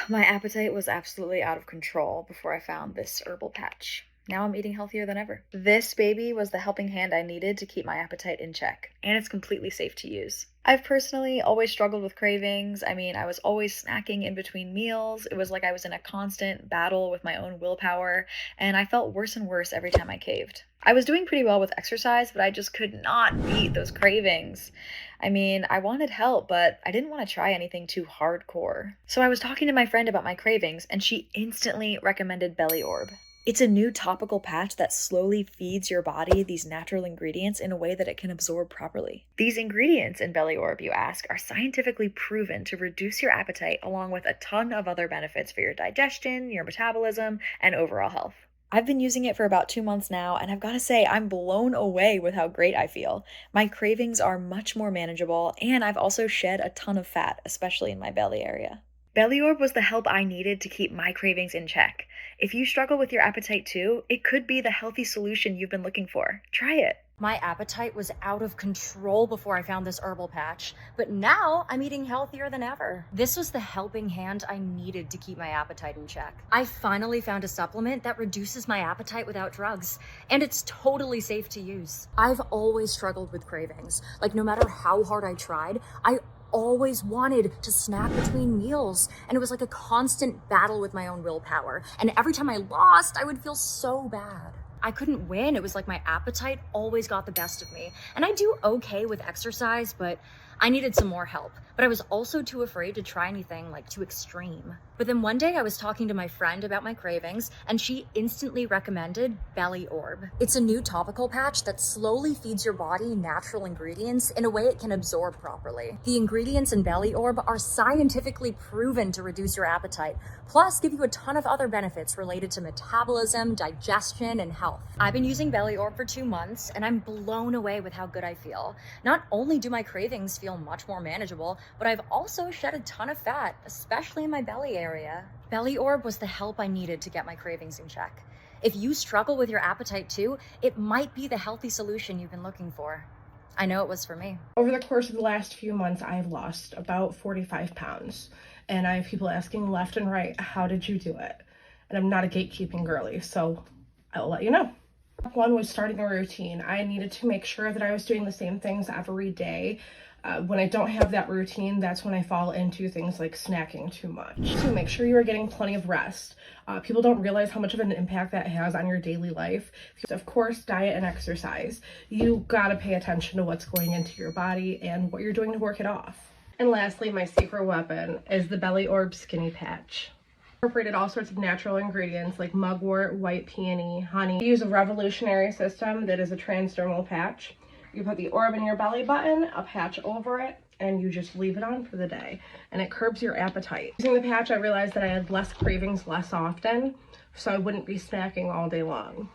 My appetite was absolutely out of control before I found this herbal patch. Now I'm eating healthier than ever. This baby was the helping hand I needed to keep my appetite in check, and it's completely safe to use. I've personally always struggled with cravings. I was always snacking in between meals. It was like I was in a constant battle with my own willpower, and I felt worse and worse every time I caved. I was doing pretty well with exercise, but I just could not beat those cravings. I wanted help, but I didn't want to try anything too hardcore. So I was talking to my friend about my cravings, and she instantly recommended Belly Orb. It's a new topical patch that slowly feeds your body these natural ingredients in a way that it can absorb properly. These ingredients in Belly Orb, you ask, are scientifically proven to reduce your appetite along with a ton of other benefits for your digestion, your metabolism, and overall health. I've been using it for about 2 months now, and I've got to say, I'm blown away with how great I feel. My cravings are much more manageable, and I've also shed a ton of fat, especially in my belly area. Belly Orb was the help I needed to keep my cravings in check. If you struggle with your appetite too, it could be the healthy solution you've been looking for. Try it. My appetite was out of control before I found this herbal patch, but now I'm eating healthier than ever. This was the helping hand I needed to keep my appetite in check. I finally found a supplement that reduces my appetite without drugs, and it's totally safe to use. I've always struggled with cravings. Like, no matter how hard I tried, I always wanted to snack between meals, and it was like a constant battle with my own willpower. And every time I lost, I would feel so bad. I couldn't win. It was like my appetite always got the best of me. And I do okay with exercise, but I needed some more help. But I was also too afraid to try anything like too extreme. But then one day I was talking to my friend about my cravings, and she instantly recommended Belly Orb. It's a new topical patch that slowly feeds your body natural ingredients in a way it can absorb properly. The ingredients in Belly Orb are scientifically proven to reduce your appetite, plus give you a ton of other benefits related to metabolism, digestion, and health. I've been using Belly Orb for 2 months, and I'm blown away with how good I feel. Not only do my cravings feel much more manageable, but I've also shed a ton of fat, especially in my belly area. Belly Orb was the help I needed to get my cravings in check. If you struggle with your appetite too, it might be the healthy solution you've been looking for. I know it was for me. Over the course of the last few months, I've lost about 45 pounds. And I have people asking left and right, how did you do it? And I'm not a gatekeeping girly, so I'll let you know. One was starting a routine. I needed to make sure that I was doing the same things every day. When I don't have that routine, that's when I fall into things like snacking too much. So make sure you are getting plenty of rest. People don't realize how much of an impact that has on your daily life. Of course, diet and exercise. You gotta pay attention to what's going into your body and what you're doing to work it off. And lastly, my secret weapon is the Belly Orb Skinny Patch. Incorporated all sorts of natural ingredients like mugwort, white peony, honey. We use a revolutionary system that is a transdermal patch. You put the orb in your belly button, a patch over it, and you just leave it on for the day. And it curbs your appetite. Using the patch, I realized that I had less cravings less often, so I wouldn't be snacking all day long.